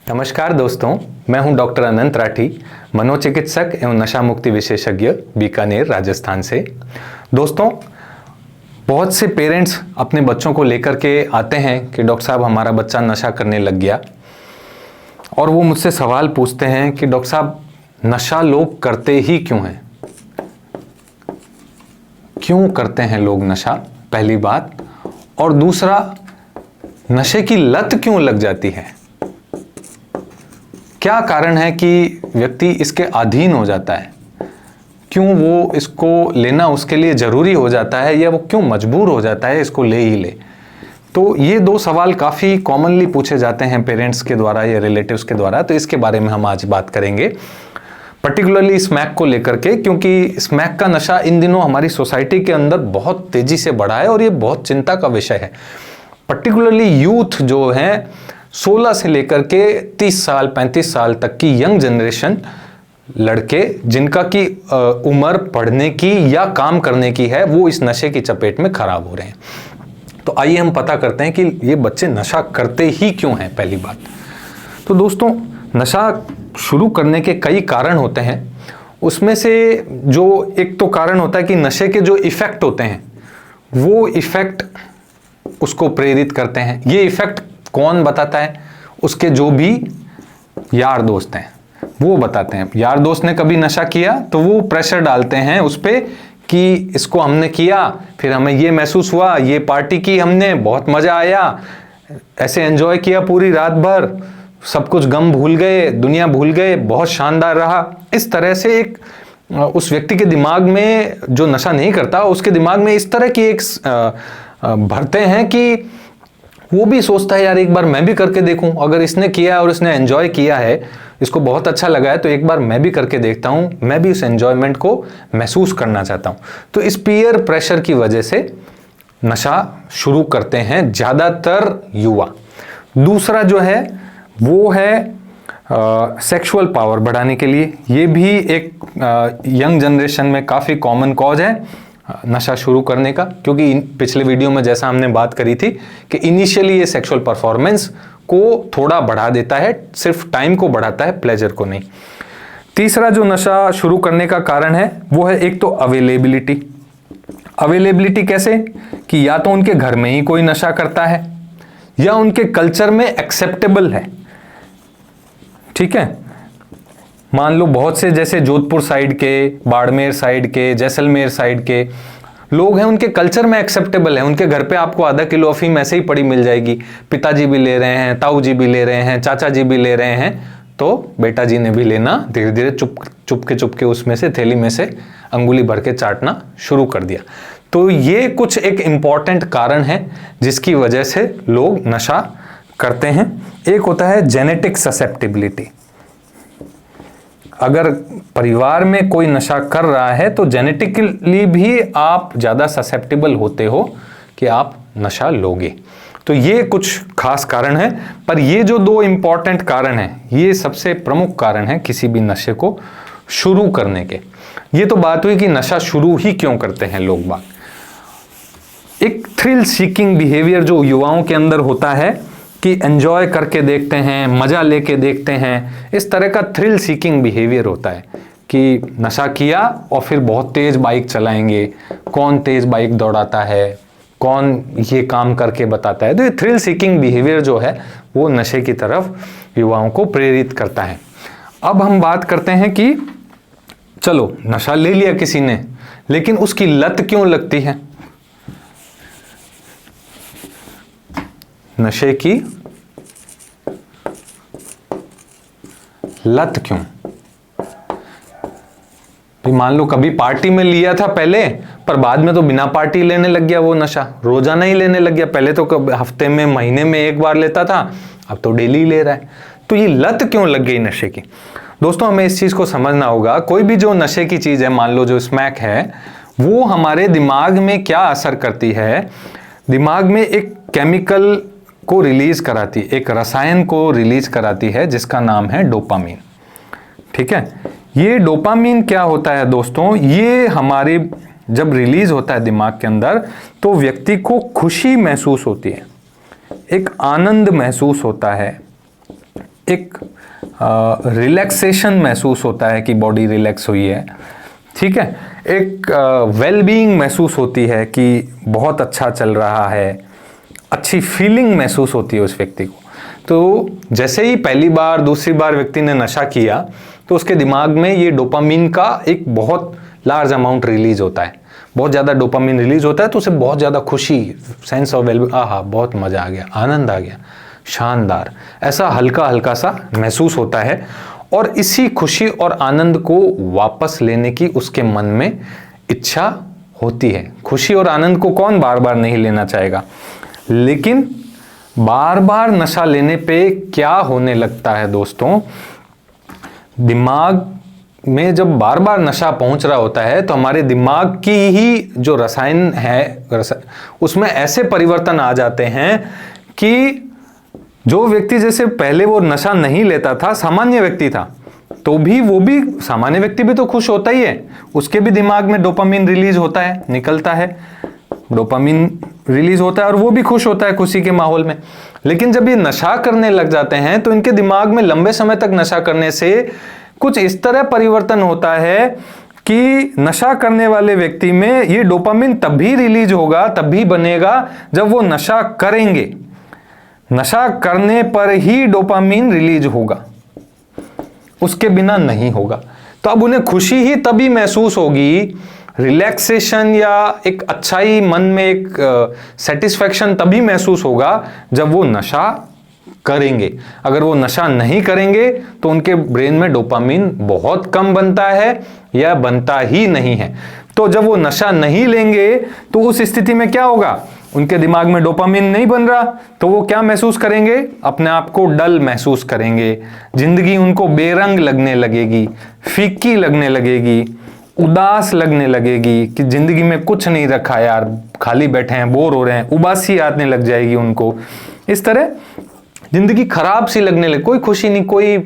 नमस्कार दोस्तों, मैं हूं डॉक्टर अनंत राठी, मनोचिकित्सक एवं नशा मुक्ति विशेषज्ञ, बीकानेर, राजस्थान से। दोस्तों, बहुत से पेरेंट्स अपने बच्चों को लेकर के आते हैं कि डॉक्टर साहब हमारा बच्चा नशा करने लग गया, और वो मुझसे सवाल पूछते हैं कि डॉक्टर साहब नशा लोग करते ही क्यों हैं? क्यों करते हैं लोग नशा, पहली बात। और दूसरा, नशे की लत क्यों लग जाती है? क्या कारण है कि व्यक्ति इसके अधीन हो जाता है? क्यों वो इसको लेना उसके लिए ज़रूरी हो जाता है, या वो क्यों मजबूर हो जाता है इसको ले ही ले? तो ये दो सवाल काफ़ी कॉमनली पूछे जाते हैं पेरेंट्स के द्वारा या रिलेटिव्स के द्वारा। तो इसके बारे में हम आज बात करेंगे, पर्टिकुलरली स्मैक को लेकर के, क्योंकि स्मैक का नशा इन दिनों हमारी सोसाइटी के अंदर बहुत तेज़ी से बढ़ा है और ये बहुत चिंता का विषय है। पर्टिकुलरली यूथ जो है 16 से लेकर के 30 साल 35 साल तक की यंग जनरेशन लड़के, जिनका की उम्र पढ़ने की या काम करने की है, वो इस नशे की चपेट में खराब हो रहे हैं। तो आइए हम पता करते हैं कि ये बच्चे नशा करते ही क्यों हैं। पहली बात तो दोस्तों, नशा शुरू करने के कई कारण होते हैं। उसमें से जो एक तो कारण होता है कि नशे के जो इफ़ेक्ट होते हैं वो इफ़ेक्ट उसको प्रेरित करते हैं। ये इफ़ेक्ट कौन बताता है? उसके जो भी यार दोस्त हैं वो बताते हैं। यार दोस्त ने कभी नशा किया तो वो प्रेशर डालते हैं उस पर कि इसको हमने किया, फिर हमें ये महसूस हुआ, ये पार्टी की हमने, बहुत मज़ा आया, ऐसे एंजॉय किया पूरी रात भर, सब कुछ गम भूल गए, दुनिया भूल गए, बहुत शानदार रहा। इस तरह से एक उस व्यक्ति के दिमाग में, जो नशा नहीं करता, उसके दिमाग में इस तरह की एक भरते हैं कि वो भी सोचता है यार एक बार मैं भी करके देखूं। अगर इसने किया और इसने एंजॉय किया है, इसको बहुत अच्छा लगा है, तो एक बार मैं भी करके देखता हूं, मैं भी उस एंजॉयमेंट को महसूस करना चाहता हूं। तो इस पीयर प्रेशर की वजह से नशा शुरू करते हैं ज़्यादातर युवा। दूसरा जो है वो है सेक्सुअल पावर बढ़ाने के लिए। ये भी एक यंग जनरेशन में काफ़ी कॉमन कॉज है नशा शुरू करने का, क्योंकि पिछले वीडियो में जैसा हमने बात करी थी कि इनिशियली ये सेक्सुअल परफॉर्मेंस को थोड़ा बढ़ा देता है, सिर्फ टाइम को बढ़ाता है, प्लेजर को नहीं। तीसरा जो नशा शुरू करने का कारण है वो है एक तो अवेलेबिलिटी। अवेलेबिलिटी कैसे? कि या तो उनके घर में ही कोई नशा करता है या उनके कल्चर में एक्सेप्टेबल है। ठीक है, मान लो बहुत से जैसे जोधपुर साइड के, बाड़मेर साइड के, जैसलमेर साइड के लोग हैं, उनके कल्चर में एक्सेप्टेबल है। उनके घर पे आपको आधा किलो अफीम ऐसे ही पड़ी मिल जाएगी, पिताजी भी ले रहे हैं, ताऊ जी भी ले रहे हैं, चाचा जी भी ले रहे हैं, तो बेटा जी ने भी लेना, धीरे धीरे चुप के उसमें से, थैली में से अंगुली भर के चाटना शुरू कर दिया। तो ये कुछ एक इम्पॉर्टेंट कारण है जिसकी वजह से लोग नशा करते हैं। एक होता है जेनेटिक ससेप्टिबिलिटी। अगर परिवार में कोई नशा कर रहा है तो जेनेटिकली भी आप ज़्यादा ससेप्टेबल होते हो कि आप नशा लोगे। तो ये कुछ खास कारण है, पर ये जो दो इम्पॉर्टेंट कारण हैं, ये सबसे प्रमुख कारण है किसी भी नशे को शुरू करने के। ये तो बात हुई कि नशा शुरू ही क्यों करते हैं लोग बाग। एक थ्रिल सीकिंग बिहेवियर जो युवाओं के अंदर होता है कि एंजॉय करके देखते हैं, मज़ा लेके देखते हैं, इस तरह का थ्रिल सीकिंग बिहेवियर होता है कि नशा किया और फिर बहुत तेज़ बाइक चलाएंगे, कौन तेज़ बाइक दौड़ाता है, कौन ये काम करके बताता है। तो ये थ्रिल सीकिंग बिहेवियर जो है वो नशे की तरफ युवाओं को प्रेरित करता है। अब हम बात करते हैं कि चलो नशा ले लिया किसी ने, लेकिन उसकी लत क्यों लगती है? नशे की लत क्यों? मान लो कभी पार्टी में लिया था पहले, पर बाद में तो बिना पार्टी लेने लग गया, वो नशा रोजाना ही लेने लग गया। पहले तो हफ्ते में, महीने में एक बार लेता था, अब तो डेली ले रहा है। तो ये लत क्यों लग गई नशे की? दोस्तों, हमें इस चीज को समझना होगा। कोई भी जो नशे की चीज है, मान लो जो स्मैक है, वो हमारे दिमाग में क्या असर करती है? दिमाग में एक केमिकल को रिलीज कराती, एक रसायन को रिलीज कराती है जिसका नाम है डोपामीन। ठीक है, ये डोपामीन क्या होता है दोस्तों? ये हमारे जब रिलीज होता है दिमाग के अंदर तो व्यक्ति को खुशी महसूस होती है, एक आनंद महसूस होता है, एक रिलैक्सेशन महसूस होता है कि बॉडी रिलैक्स हुई है, ठीक है, एक वेलबीइंग महसूस होती है कि बहुत अच्छा चल रहा है, अच्छी फीलिंग महसूस होती है उस व्यक्ति को। तो जैसे ही पहली बार दूसरी बार व्यक्ति ने नशा किया तो उसके दिमाग में ये डोपामिन का एक बहुत लार्ज अमाउंट रिलीज होता है, बहुत ज़्यादा डोपामिन रिलीज होता है, तो उसे बहुत ज़्यादा खुशी, सेंस ऑफ वेलबीइंग, आहा बहुत मज़ा आ गया, आनंद आ गया, शानदार, ऐसा हल्का हल्का सा महसूस होता है। और इसी खुशी और आनंद को वापस लेने की उसके मन में इच्छा होती है। खुशी और आनंद को कौन बार बार नहीं लेना चाहेगा, लेकिन बार बार नशा लेने पे क्या होने लगता है दोस्तों, दिमाग में जब बार बार नशा पहुंच रहा होता है तो हमारे दिमाग की ही जो रसायन है उसमें ऐसे परिवर्तन आ जाते हैं कि जो व्यक्ति जैसे पहले वो नशा नहीं लेता था, सामान्य व्यक्ति था, तो भी वो भी सामान्य व्यक्ति भी तो खुश होता ही है, उसके भी दिमाग में डोपामिन रिलीज होता है, निकलता है, डोपामिन रिलीज होता है और वो भी खुश होता है खुशी के माहौल में। लेकिन जब ये नशा करने लग जाते हैं तो इनके दिमाग में लंबे समय तक नशा करने से कुछ इस तरह परिवर्तन होता है कि नशा करने वाले व्यक्ति में ये डोपामिन तभी रिलीज होगा, तभी बनेगा जब वो नशा करेंगे। नशा करने पर ही डोपामिन रिलीज होगा, उसके बिना नहीं होगा। तो अब उन्हें खुशी ही तभी महसूस होगी, रिलैक्सेशन या एक अच्छाई मन में एक सेटिस्फैक्शन तभी महसूस होगा जब वो नशा करेंगे। अगर वो नशा नहीं करेंगे तो उनके ब्रेन में डोपामिन बहुत कम बनता है या बनता ही नहीं है। तो जब वो नशा नहीं लेंगे तो उस स्थिति में क्या होगा, उनके दिमाग में डोपामिन नहीं बन रहा, तो वो क्या महसूस करेंगे, अपने आप को डल महसूस करेंगे, जिंदगी उनको बेरंग लगने लगेगी, फीकी लगने लगेगी, उदास लगने लगेगी कि जिंदगी में कुछ नहीं रखा यार, खाली बैठे हैं, बोर हो रहे हैं, उबासी आने लग जाएगी उनको, इस तरह जिंदगी खराब सी लगने लगे, कोई खुशी नहीं, कोई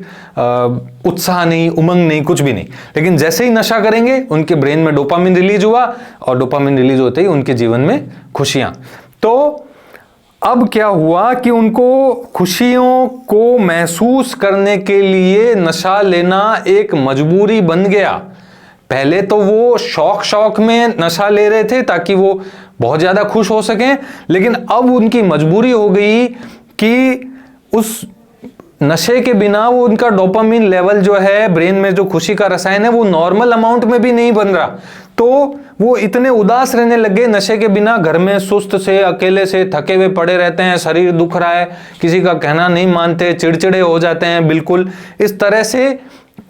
उत्साह नहीं, उमंग नहीं, कुछ भी नहीं। लेकिन जैसे ही नशा करेंगे उनके ब्रेन में डोपामिन रिलीज हुआ और डोपामिन रिलीज होते ही उनके जीवन में खुशियां। तो अब क्या हुआ कि उनको खुशियों को महसूस करने के लिए नशा लेना एक मजबूरी बन गया। पहले तो वो शौक में नशा ले रहे थे ताकि वो बहुत ज्यादा खुश हो सकें, लेकिन अब उनकी मजबूरी हो गई कि उस नशे के बिना वो उनका डोपामिन लेवल जो है ब्रेन में, जो खुशी का रसायन है, वो नॉर्मल अमाउंट में भी नहीं बन रहा। तो वो इतने उदास रहने लगे नशे के बिना, घर में सुस्त से, अकेले से, थके हुए पड़े रहते हैं, शरीर दुख रहा है, किसी का कहना नहीं मानते, चिड़चिड़े हो जाते हैं, बिल्कुल इस तरह से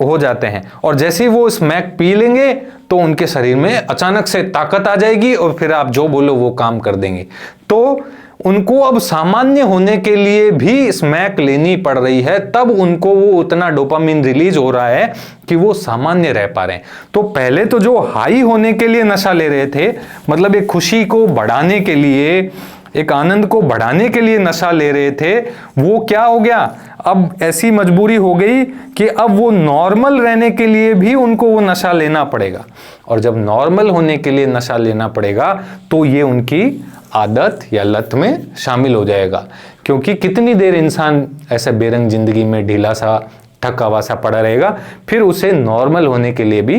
हो जाते हैं। और जैसे ही वो स्मैक पी लेंगे तो उनके शरीर में अचानक से ताकत आ जाएगी और फिर आप जो बोलो वो काम कर देंगे। तो उनको अब सामान्य होने के लिए भी स्मैक लेनी पड़ रही है, तब उनको वो उतना डोपामिन रिलीज हो रहा है कि वो सामान्य रह पा रहे हैं। तो पहले तो जो हाई होने के लिए नशा ले रहे थे, मतलब एक खुशी को बढ़ाने के लिए, एक आनंद को बढ़ाने के लिए नशा ले रहे थे, वो क्या हो गया, अब ऐसी मजबूरी हो गई कि अब वो नॉर्मल रहने के लिए भी उनको वो नशा लेना पड़ेगा। और जब नॉर्मल होने के लिए नशा लेना पड़ेगा तो ये उनकी आदत या लत में शामिल हो जाएगा। क्योंकि कितनी देर इंसान ऐसे बेरंग जिंदगी में ढीला सा, थका हुआ सा पड़ा रहेगा, फिर उसे नॉर्मल होने के लिए भी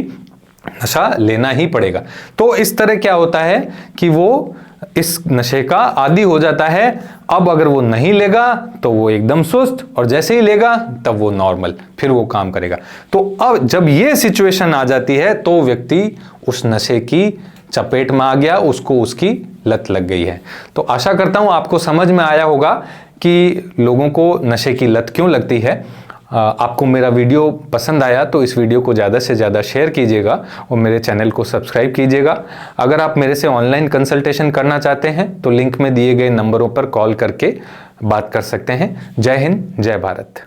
नशा लेना ही पड़ेगा। तो इस तरह क्या होता है कि वो इस नशे का आदी हो जाता है। अब अगर वो नहीं लेगा तो वो एकदम सुस्त, और जैसे ही लेगा तब वो नॉर्मल, फिर वो काम करेगा। तो अब जब ये सिचुएशन आ जाती है तो व्यक्ति उस नशे की चपेट में आ गया, उसको उसकी लत लग गई है। तो आशा करता हूं आपको समझ में आया होगा कि लोगों को नशे की लत क्यों लगती है। आपको मेरा वीडियो पसंद आया तो इस वीडियो को ज़्यादा से ज़्यादा शेयर कीजिएगा और मेरे चैनल को सब्सक्राइब कीजिएगा। अगर आप मेरे से ऑनलाइन कंसल्टेशन करना चाहते हैं तो लिंक में दिए गए नंबरों पर कॉल करके बात कर सकते हैं। जय हिंद, जय भारत।